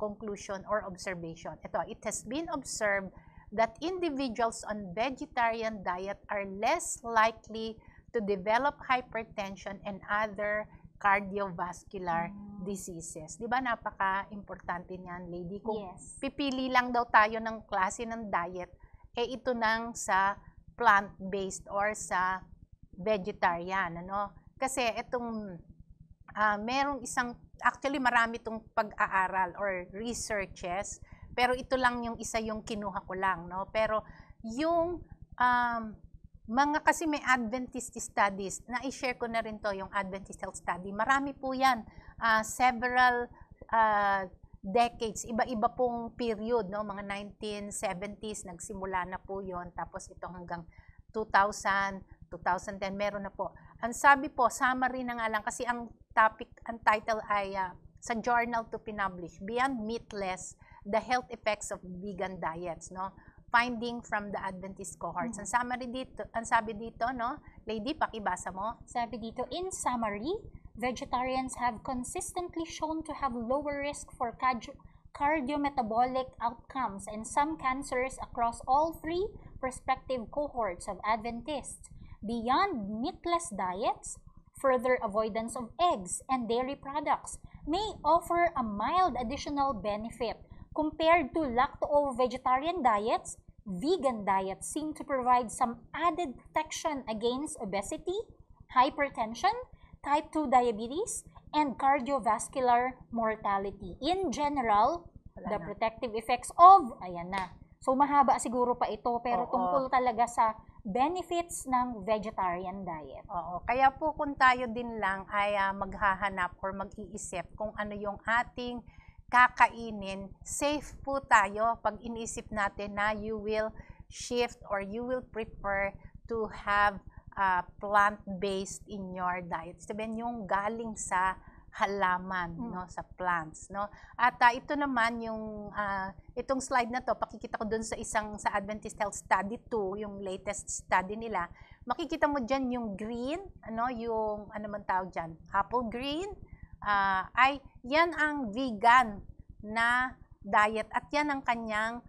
conclusion or observation. Ito, it has been observed that individuals on vegetarian diet are less likely to develop hypertension and other cardiovascular diseases. Di ba napaka-importante niyan, lady? Kung pipili lang daw tayo ng klase ng diet, ito nang sa plant-based or sa vegetarian, ano? Kasi itong merong actually marami itong pag-aaral or researches, pero ito lang yung isa yung kinuha ko lang, no? Pero yung kasi may Adventist studies, na-share ko na rin to, yung Adventist Health Study. Marami po yan, several decades, iba-iba pong period, no? Mga 1970s, nagsimula na po yon, tapos ito hanggang 2000, 2010, meron na po. Ang sabi po, summary na nga lang, kasi ang title ay sa journal to publish, Beyond Meatless, The Health Effects of Vegan Diets, no? Finding from the Adventist cohorts. Ang summary dito, ang sabi dito, no? Lady, pakibasa mo. Sabi dito, in summary, vegetarians have consistently shown to have lower risk for cardiometabolic outcomes and some cancers across all three prospective cohorts of Adventists. Beyond meatless diets, further avoidance of eggs and dairy products may offer a mild additional benefit. Compared to lacto-vegetarian diets, vegan diets seem to provide some added protection against obesity, hypertension, type 2 diabetes, and cardiovascular mortality. In general, the protective effects of, ayan na. So mahaba siguro pa ito, pero tungkol talaga sa benefits ng vegetarian diet. Oo. Kaya po kung tayo din lang ay maghahanap or mag-iisip kung ano yung ating kakainin, safe po tayo pag inisip natin na you will shift or you will prefer to have plant-based in your diet. Sabihin yung galing sa halaman, no, sa plants, no. At ito naman yung itong slide na to, pakikita ko dun sa sa Adventist Health Study 2, yung latest study nila. Makikita mo diyan yung green, ano, yung ano man tawag diyan, apple green, ay yan ang vegan na diet at yan ang kanyang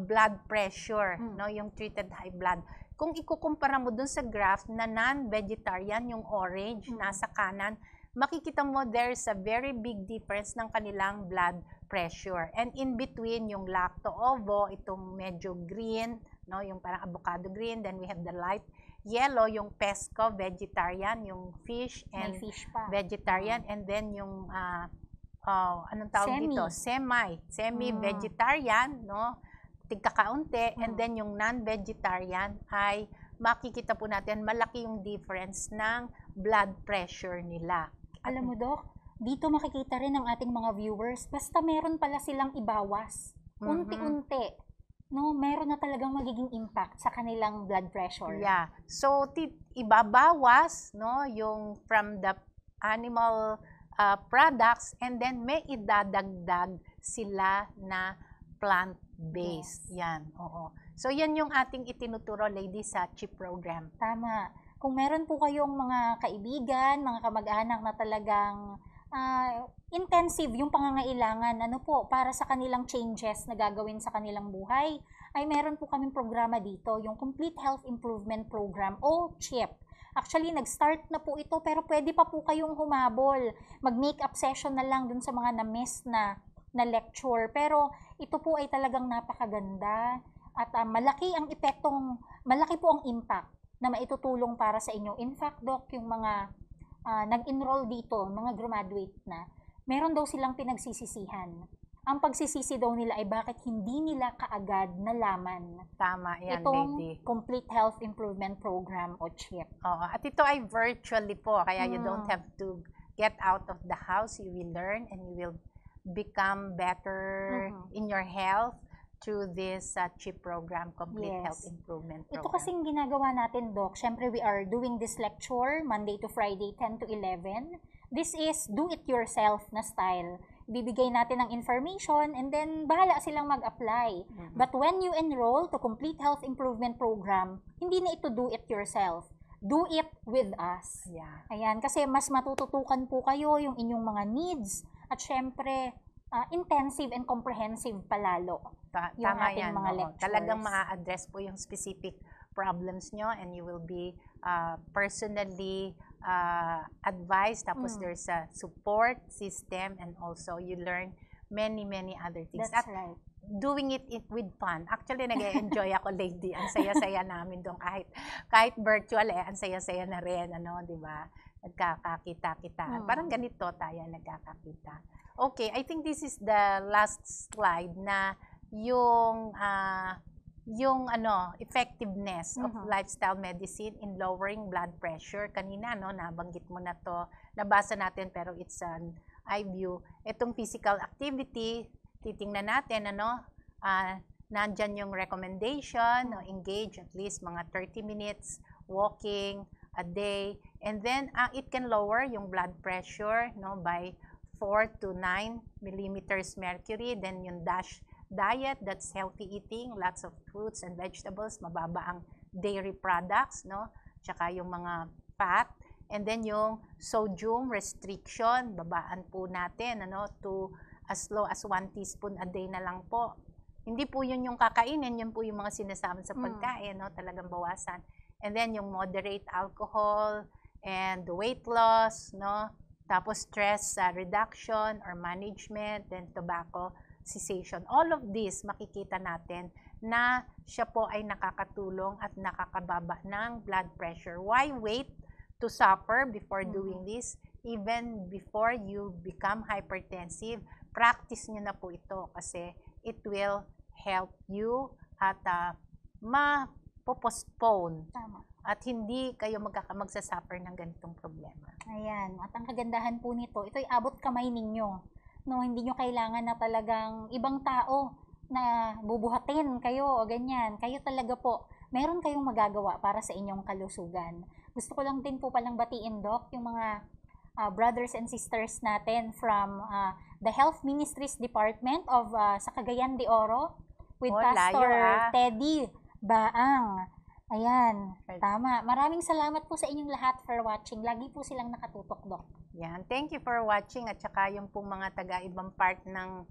blood pressure, no, yung treated high blood. Kung ikukumpara mo dun sa graph na non-vegetarian, yung orange, nasa kanan, makikita mo there's a very big difference ng kanilang blood pressure. And in between, yung lacto-ovo, itong medyo green, no, yung parang avocado green, then we have the light yellow, yung pesco, vegetarian, yung fish and fish pa. Vegetarian, and then yung anong tawag dito? Semi-vegetarian, no? Tigkakaunti, and then yung non-vegetarian ay makikita po natin malaki yung difference ng blood pressure nila. Alam mo, Dok, dito makikita rin ng ating mga viewers, basta meron pala silang ibawas, unti-unti, no, meron na talagang magiging impact sa kanilang blood pressure. Yeah. So, ibabawas, no, yung from the animal products, and then may idadagdag sila na plant-based. Yes. Yan, oo. So, yan yung ating itinuturo, ladies, sa CHIP program. Tama. Kung meron po kayong mga kaibigan, mga kamag-anak na talagang intensive yung pangangailangan, ano po, para sa kanilang changes na gagawin sa kanilang buhay, ay meron po kaming programa dito, yung Complete Health Improvement Program o CHIP. Actually, nag-start na po ito, pero pwede pa po kayong humabol. Mag-makeup session na lang dun sa mga na-miss na lecture. Pero ito po ay talagang napakaganda at malaki po ang impact na maitutulong para sa inyo. In fact, Doc, yung mga nag-enroll dito, mga graduate na, meron daw silang pinagsisisihan. Ang pagsisisi daw nila ay bakit hindi nila kaagad nalaman. Tama yan, itong lady. Complete Health Improvement Program o CHIP. Oo, at ito ay virtually po, kaya you don't have to get out of the house. You will learn and you will become better in your health through this CHIP program, Complete Health Improvement Program. Ito kasing ginagawa natin, Doc. Siyempre, we are doing this lecture Monday to Friday, 10 to 11. This is do-it-yourself na style. Bibigay natin ng information and then bahala silang mag-apply. But when you enroll to Complete Health Improvement Program, hindi na ito do-it-yourself. Do it with us. Yeah. Ayan, kasi mas matututukan po kayo yung inyong mga needs at syempre, intensive and comprehensive palalo. Tama yan. Mga lectures. Talagang ma-address po yung specific problems nyo and you will be personally advised. Tapos there's a support system and also you learn many other things. That's right. Doing it with fun. Actually, nag-enjoy ako, lady. Ang saya-saya namin doon. Kahit virtual, ang saya-saya na rin. Ano, di ba? Nagkakakita-kita. Parang ganito tayo nagkakakita. Okay, I think this is the last slide na yung yung effectiveness of lifestyle medicine in lowering blood pressure. Kanina nabanggit mo na to, nabasa natin pero it's an eye view. Itong physical activity, titingnan natin nandyan yung recommendation, engage at least mga 30 minutes walking a day, and then it can lower yung blood pressure by 4 to 9 millimeters mercury. Then yung DASH diet, that's healthy eating, lots of fruits and vegetables, mababa ang dairy products, tsaka yung mga fat. And then yung sodium restriction, babaan po natin to as low as 1 teaspoon a day na lang po. Hindi po yun yung kakainin, yun po yung mga sinasama sa pagkain, talagang bawasan. And then yung moderate alcohol and weight loss, tapos stress reduction or management, then tobacco cessation. All of this makikita natin na siya po ay nakakatulong at nakakababa ng blood pressure. Why wait to suffer before doing this? Even before you become hypertensive, practice nyo na po ito kasi it will help you at ma-postpone. Tama. At hindi kayo magsasuffer ng ganitong problema. Ayan. At ang kagandahan po nito, ito'y abot kamay ninyo. Hindi nyo kailangan na talagang ibang tao na bubuhatin kayo o ganyan. Kayo talaga po, meron kayong magagawa para sa inyong kalusugan. Gusto ko lang din po palang batiin, Doc, yung mga brothers and sisters natin from the Health Ministries Department of sa Cagayan de Oro with Pastor Teddy Baang. Ayan, tama. Maraming salamat po sa inyong lahat for watching. Lagi po silang nakatutok, Doc. Yan. Thank you for watching at saka yung pong mga taga-ibang part ng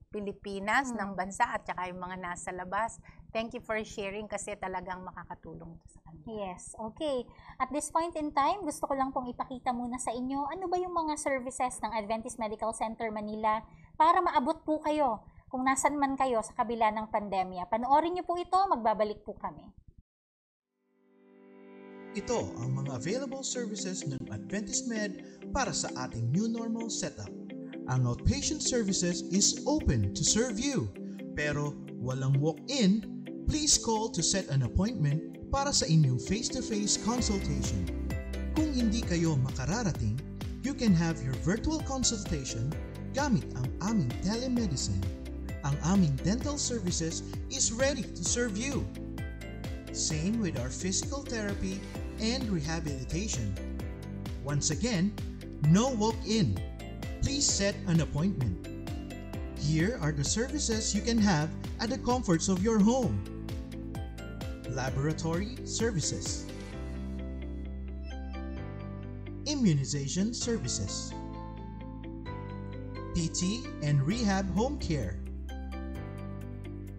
Pilipinas, ng bansa at saka yung mga nasa labas. Thank you for sharing kasi talagang makakatulong sa kanila. Yes, okay. At this point in time, gusto ko lang pong ipakita muna sa inyo ano ba yung mga services ng Adventist Medical Center Manila para maabot po kayo kung nasan man kayo sa kabila ng pandemya. Panoorin niyo po ito, magbabalik po kami. Ito ang mga available services ng Adventist Med para sa ating new normal setup. Ang outpatient services is open to serve you, pero walang walk-in. Please call to set an appointment para sa inyong face-to-face consultation. Kung hindi kayo makararating, you can have your virtual consultation gamit ang aming telemedicine. Ang aming dental services is ready to serve you. Same with our physical therapy and rehabilitation. Once again, no walk-in. Please set an appointment. Here are the services you can have at the comforts of your home. Laboratory services. Immunization services. PT and rehab home care.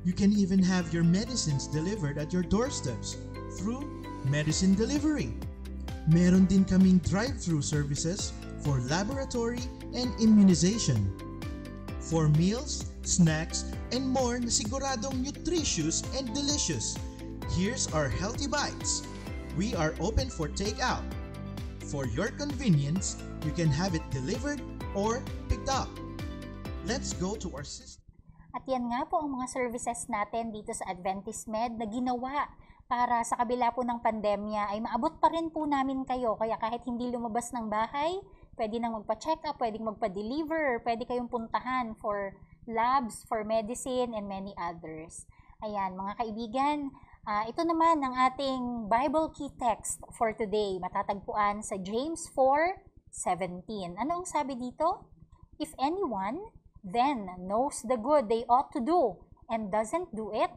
You can even have your medicines delivered at your doorsteps through medicine delivery. Meron din kaming drive-thru services for laboratory and immunization. For meals, snacks, and more na siguradong nutritious and delicious. Here's our Healthy Bites. We are open for takeout. For your convenience, you can have it delivered or picked up. Let's go to our system. At yan nga po ang mga services natin dito sa Adventist Med na ginawa para sa kabila po ng pandemya ay maabot pa rin po namin kayo. Kaya kahit hindi lumabas ng bahay, pwede nang magpa-check up, pwedeng magpa-deliver, pwede kayong puntahan for labs, for medicine, and many others. Ayan, mga kaibigan, ito naman ang ating Bible key text for today. Matatagpuan sa James 4:17. Ano ang sabi dito? If anyone then knows the good they ought to do and doesn't do it,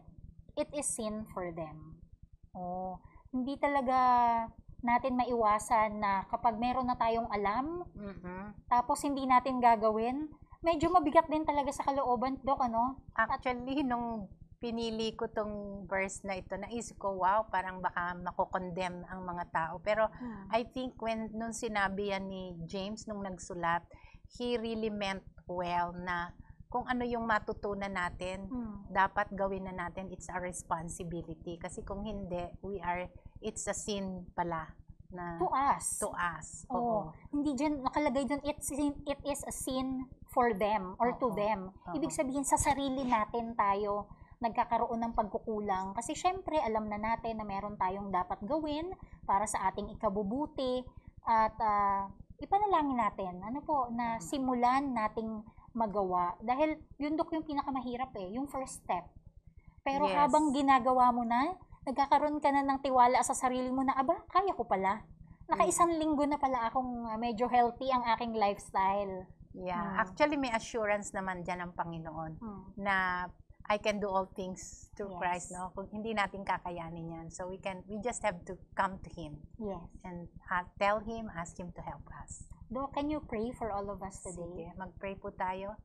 it is sin for them. Hindi talaga natin maiwasan na kapag meron na tayong alam, tapos hindi natin gagawin, medyo mabigat din talaga sa kalooban, Dok, ano? Actually, nung pinili ko tong verse na ito, naisip ko, wow, parang baka mako-condemn ang mga tao. Pero I think nung sinabi yan ni James, nung nagsulat, he really meant well na kung ano yung matutunan natin, dapat gawin na natin. It's our responsibility. Kasi kung hindi, it's a sin pala. Na, to us. To us. Oo. Hindi dyan, nakalagay dyan, it is a sin for them or to them. Ibig sabihin, sa sarili natin tayo nagkakaroon ng pagkukulang. Kasi syempre, alam na natin na meron tayong dapat gawin para sa ating ikabubuti at ipanalangin natin, na simulan nating magawa. Dahil yun, Dok, yung pinakamahirap yung first step. Pero Yes. habang ginagawa mo na, nagkakaroon ka na ng tiwala sa sarili mo na, aba, kaya ko pala. Naka-isang linggo na pala akong medyo healthy ang aking lifestyle. Yeah, actually may assurance naman dyan ng Panginoon na I can do all things through Yes. Christ, no? Kung hindi natin kakayanin yan. So we just have to come to Him Yes. and tell Him, ask Him to help us. Dok, can you pray for all of us today? Sige, mag-pray po tayo.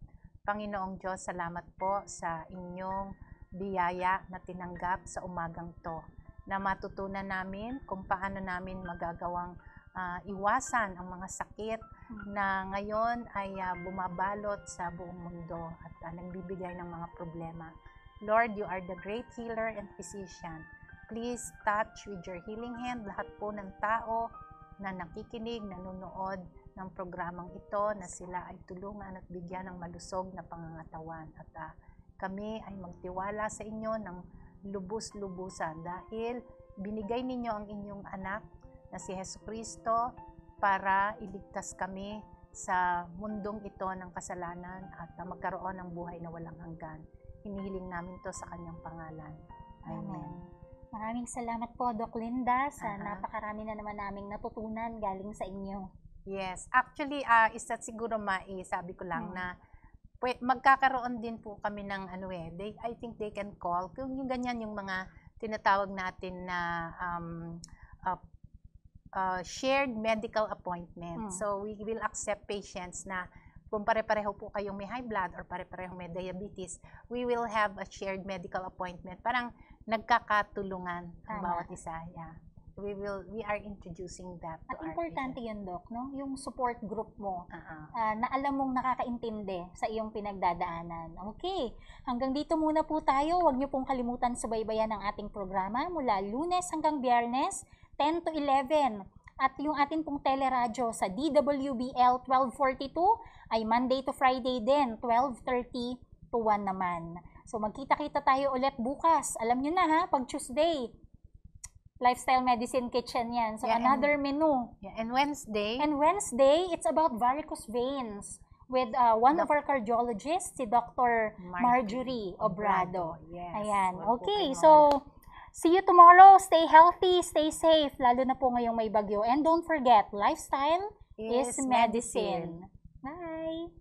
Panginoong Diyos, salamat po sa inyong biyaya na tinanggap sa umagang to, na matutunan namin kung paano namin magagawang iwasan ang mga sakit na ngayon ay bumabalot sa buong mundo at nagbibigay ng mga problema. Lord, you are the great healer and physician. Please touch with your healing hand lahat po ng tao na nakikinig, nanonood ng programang ito, na sila ay tulungan at bigyan ng malusog na pangangatawan. At kami ay magtiwala sa inyo ng lubos-lubusan dahil binigay ninyo ang inyong anak na si Jesucristo para iligtas kami sa mundong ito ng kasalanan at magkaroon ng buhay na walang hanggan. Hinihiling namin to sa kanyang pangalan. Amen. Maraming salamat po, Doc Linda, sa napakarami na naman naming natutunan galing sa inyo. Yes. Actually, isa siguro sabi ko lang na magkakaroon din po kami ng I think they can call. Kung yung ganyan, yung mga tinatawag natin na shared medical appointment. So, we will accept patients na kung pare-pareho po kayong may high blood or pare-pareho may diabetes, we will have a shared medical appointment. Parang nagkakatulungan ang bawat isa. Yeah. We are introducing that to At our importante yun, Doc, no? Yung support group mo, patients. na alam mong nakakaintindi sa iyong pinagdadaanan. Okay, hanggang dito muna po tayo. Huwag niyo pong kalimutan subaybayan ang ating programa mula Lunes hanggang Biyernes, 10 to 11. At yung ating pong teleradyo sa DWBL 1242 ay Monday to Friday din, 12:30 to 1 naman. So magkita-kita tayo ulit bukas. Alam niyo na pag Tuesday, Lifestyle Medicine Kitchen yan. So another menu. Yeah, and Wednesday, It's about varicose veins with one of our cardiologists, si Dr. Marjorie Obrado. Yes. Ayan. Wag po Okay, kayong so see you tomorrow. Stay healthy, stay safe, lalo na po ngayong may bagyo. And don't forget, lifestyle is medicine. Bye!